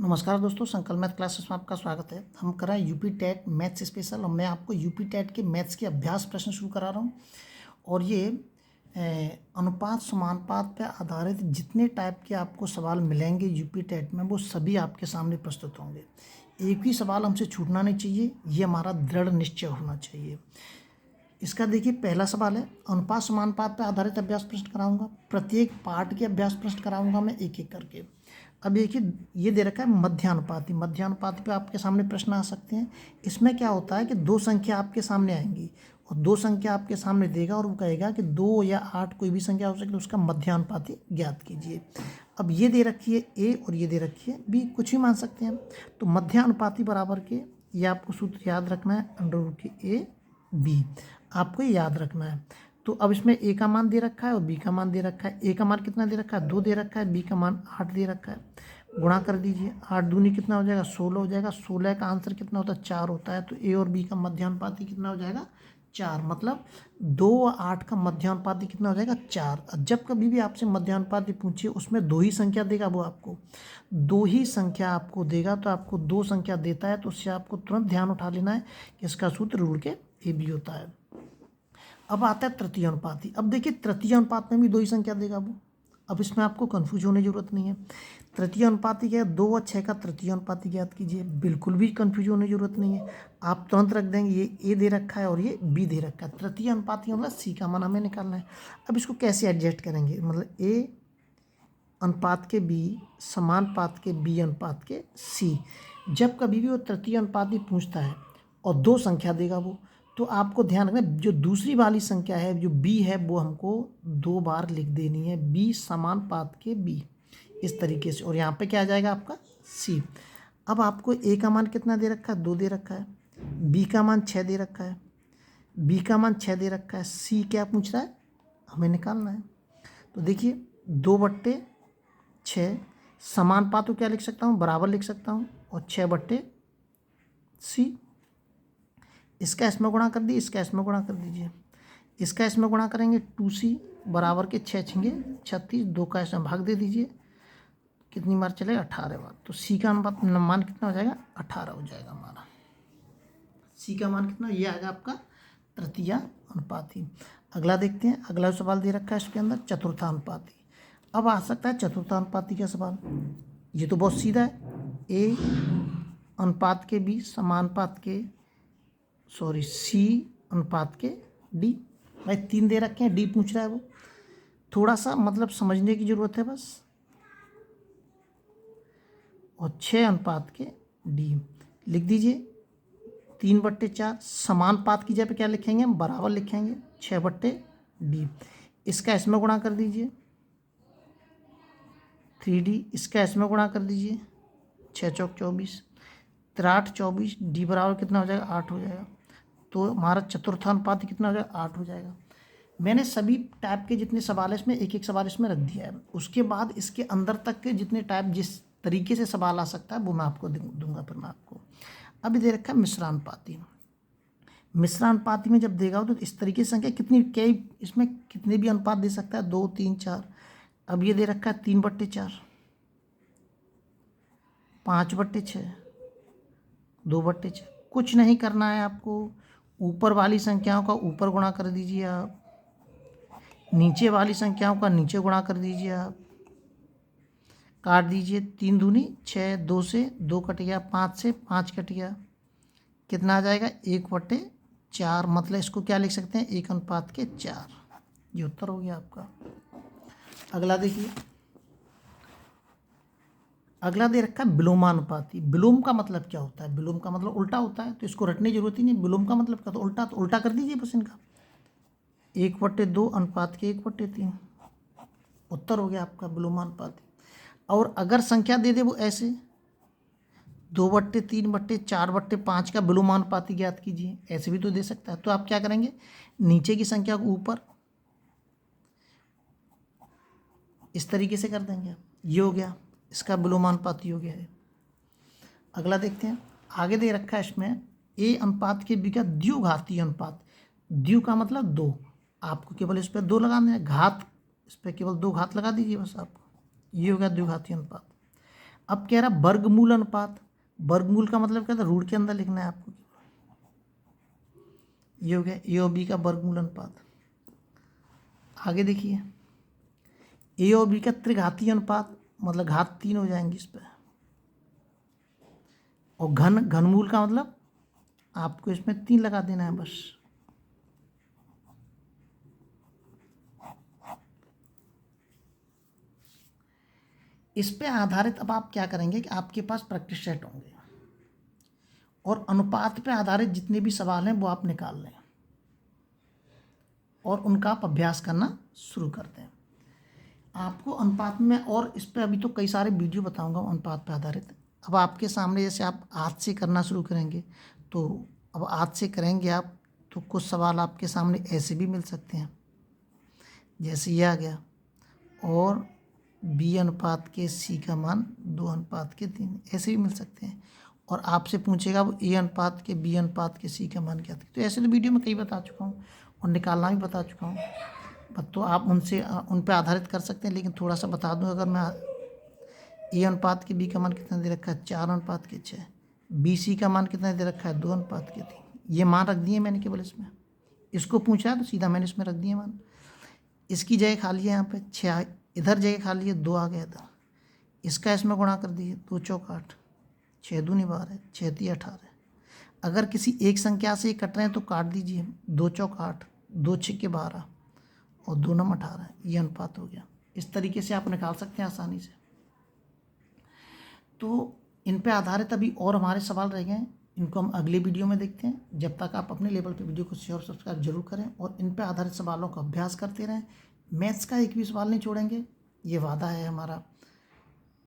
नमस्कार दोस्तों, संकल्प मैथ क्लासेस में आपका स्वागत है। हम कर रहे हैं यूपी टेट मैथ्स स्पेशल और मैं आपको यूपी टेट के मैथ्स के अभ्यास प्रश्न शुरू करा रहा हूँ। और ये अनुपात समानुपात पर आधारित जितने टाइप के आपको सवाल मिलेंगे यूपी टेट में वो सभी आपके सामने प्रस्तुत होंगे। एक भी सवाल हमसे छूटना नहीं चाहिए, ये हमारा दृढ़ निश्चय होना चाहिए। इसका देखिए, पहला सवाल है अनुपात समानुपात पर आधारित अभ्यास प्रश्न कराऊंगा। प्रत्येक पार्ट के अभ्यास प्रश्न कराऊंगा मैं एक एक करके। अब देखिए, ये दे रखा है मध्यानुपाती। मध्यानुपाती पे आपके सामने प्रश्न आ सकते हैं। इसमें क्या होता है कि दो संख्या आपके सामने आएंगी और दो संख्या आपके सामने देगा और वो कहेगा कि 2 या 8 कोई भी संख्या हो सकती है, उसका मध्यानुपाती ज्ञात कीजिए। अब ये दे रखी है ए और ये दे रखी है बी, कुछ भी मान सकते हैं। तो मध्यानुपाती बराबर के, ये आपको सूत्र याद रखना है, √a/b आपको याद रखना है। तो अब इसमें ए का मान दे रखा है और बी का मान दे रखा है। ए का मान कितना दे रखा है, 2 दे रखा है। बी का मान 8 दे रखा है। गुणा कर दीजिए, 8 दूनी कितना हो जाएगा, 16 हो जाएगा। 16 का आंसर कितना होता है, 4 होता है। तो ए और बी का मध्यानुपाती कितना हो जाएगा, 4। मतलब 2 और 8 का मध्यानुपाती कितना हो जाएगा, 4। जब कभी भी आपसे मध्यानुपाती पूछिए उसमें 2 ही संख्या देगा, वो आपको 2 ही संख्या आपको देगा। तो आपको 2 संख्या देता है तो उससे आपको तुरंत ध्यान उठा लेना है कि इसका सूत्र रूल के ए बी होता है। अब आता है तृतीय अनुपाती। अब देखिए, तृतीय अनुपात में भी 2 ही संख्या देगा वो। अब इसमें आपको कंफ्यूज होने की जरूरत नहीं है। तृतीय अनुपाती क्या है, 2 और 6 का तृतीय अनुपाती ज्ञात कीजिए। बिल्कुल भी कंफ्यूज होने की जरूरत नहीं है, आप तुरंत रख देंगे ये ए दे रखा है और ये बी दे रखा है। तृतीय अनुपाती मतलब सी का मान हमें निकालना है। अब इसको कैसे एडजस्ट करेंगे, मतलब ए अनुपात के बी समानुपात के बी अनुपात के सी। जब कभी भी वो तृतीय अनुपाती पूछता है और 2 संख्या देगा वो, तो आपको ध्यान रखना जो दूसरी वाली संख्या है जो बी है वो हमको 2 बार लिख देनी है, बी समानुपात के बी, इस तरीके से। और यहाँ पे क्या आ जाएगा आपका सी। अब आपको ए का मान कितना दे रखा है, 2 दे रखा है। बी का मान 6 दे रखा है। बी का मान 6 दे रखा है। सी क्या पूछ रहा है, हमें निकालना है। तो देखिए, 2/6 समानुपात को क्या लिख सकता हूँ, बराबर लिख सकता हूँ, और 6/c। इसका इसमें गुणा कर दीजिए, इसका इसमें गुणा कर दीजिए। इसका इसमें गुणा करेंगे 2c बराबर के 6 छंगे 36, 2 का इसमें भाग दे दीजिए, कितनी बार चलेगा, 18 बार। तो सी का अनुपात मान कितना हो जाएगा, 18 हो जाएगा हमारा। सी का मान कितना, ये आएगा आपका तृतीय अनुपाती। अगला देखते हैं, अगला सवाल दे रखा है इसके अंदर चतुर्थानुपाती। अब आ सकता है चतुर्थानुपाती का सवाल। ये तो बहुत सीधा है, ए अनुपात के बी समानुपात के सी अनुपात के डी। भाई 3 दे रखे हैं, डी पूछ रहा है वो, थोड़ा सा मतलब समझने की जरूरत है बस। और 6 अनुपात के डी लिख दीजिए। 3/4 समानुपात की जगह पे क्या लिखेंगे, हम बराबर लिखेंगे, 6/डी। इसका इसमें गुणा कर दीजिए 3d। इसका इसमें गुणा कर दीजिए, 6 चौक 24, 3 24, डी बराबर कितना हो जाएगा, 8 हो जाएगा। तो हमारा चतुर्थानुपाती कितना हो जाएगा, 8 हो जाएगा। मैंने सभी टाइप के जितने सवाल है इसमें एक एक सवाल इसमें रख दिया है। उसके बाद इसके अंदर तक के जितने टाइप जिस तरीके से सवाल आ सकता है वो मैं आपको दूंगा। फिर मैं आपको अभी दे रखा है मिश्रानुपाती। मिश्रानुपाती में जब देगा तो इस तरीके से संख्या कितनी, कई इसमें कितने भी अनुपात दे सकता है, 2 3 4। अब ये दे रखा है 3/4, 5/6, 2/6। कुछ नहीं करना है आपको, ऊपर वाली संख्याओं का ऊपर गुणा कर दीजिए आप, नीचे वाली संख्याओं का नीचे गुणा कर दीजिए आप, काट दीजिए। 3 दूनी 6, 2 से 2 कट गया, 5 से 5 कट गया, कितना आ जाएगा, 1/4। मतलब इसको क्या लिख सकते हैं, 1/4। ये उत्तर हो गया आपका। अगला देखिए, अगला दे रखा है विलोमानुपाती। विलोम का मतलब क्या होता है, विलोम का मतलब उल्टा होता है, तो इसको रटने की जरूरत ही नहीं। विलोम का मतलब क्या, तो उल्टा कर दीजिए बस इनका, 1/2 अनुपात के 1/3। उत्तर हो गया आपका विलोमानुपाती। और अगर संख्या दे दे वो ऐसे 2/3/4/5 का विलोमानुपाती ज्ञात कीजिए, ऐसे भी तो दे सकता है। तो आप क्या करेंगे, नीचे की संख्या को ऊपर इस तरीके से कर देंगे। ये हो गया, इसका विलोमानुपाती हो गया है। अगला देखते हैं, आगे दे रखा है इसमें ए अनुपात के बी का द्विघातीय अनुपात। द्वि का मतलब 2, आपको केवल इस पर 2 लगाना है, घात इस पर केवल 2 घात लगा दीजिए बस आपको। ये हो गया द्विघातीय अनुपात। अब कह रहा वर्गमूल अनुपात, वर्गमूल का मतलब क्या था, रूट के अंदर लिखना है आपको। ये हो गया ए और बी का वर्गमूल अनुपात। आगे देखिए ए और बी का त्रिघातीय अनुपात, मतलब घात 3 हो जाएंगी इस पर। और घनमूल का मतलब आपको इसमें 3 लगा देना है बस। इस पे आधारित अब आप क्या करेंगे कि आपके पास प्रैक्टिस सेट होंगे और अनुपात पे आधारित जितने भी सवाल हैं वो आप निकाल लें और उनका आप अभ्यास करना शुरू कर दें। आपको अनुपात में, और इस पे अभी तो कई सारे वीडियो बताऊंगा अनुपात पे आधारित। अब आपके सामने जैसे आप हाथ से करना शुरू करेंगे, तो अब हाथ से करेंगे आप तो कुछ सवाल आपके सामने ऐसे भी मिल सकते हैं, जैसे ये आ गया, और बी अनुपात के सी का मान 2 अनुपात के 3, ऐसे भी मिल सकते हैं। और आपसे पूछेगा वो ए अनुपात के बी अनुपात के सी का मान क्या था। तो ऐसे तो वीडियो में कई बता चुका हूँ और निकालना भी बता चुका हूँ, तो आप उनसे उन पर आधारित कर सकते हैं। लेकिन थोड़ा सा बता दूँ, अगर मैं ए अनुपात के बी का मान कितना दे रखा है, 4 अनुपात के 6, बी सी का मान कितना दे रखा है, 2 अनुपात के 3, ये मान रख दिए मैंने केवल इसमें। इसको पूछा है तो सीधा मैंने इसमें रख दिए मान। इसकी जगह खाली है यहाँ पे 6, इधर जगह खाली है 2 आ गया इधर, इसका इसमें गुणा कर दिए, 2 चौक 8, 6 दूनी 12, 6 ती 18। अगर किसी एक संख्या से कट रहे हैं तो काट दीजिए, 2 चौक 8, 2 छक्के 12 और 2 नम 18, ये अनुपात हो गया। इस तरीके से आप निकाल सकते हैं आसानी से। तो इन पे आधारित अभी और हमारे सवाल रह गए हैं, इनको हम अगले वीडियो में देखते हैं। जब तक आप अपने लेवल पे वीडियो को शेयर और सब्सक्राइब जरूर करें और इन पे आधारित सवालों का अभ्यास करते रहें। मैथ्स का एक भी सवाल नहीं छोड़ेंगे, ये वादा है हमारा।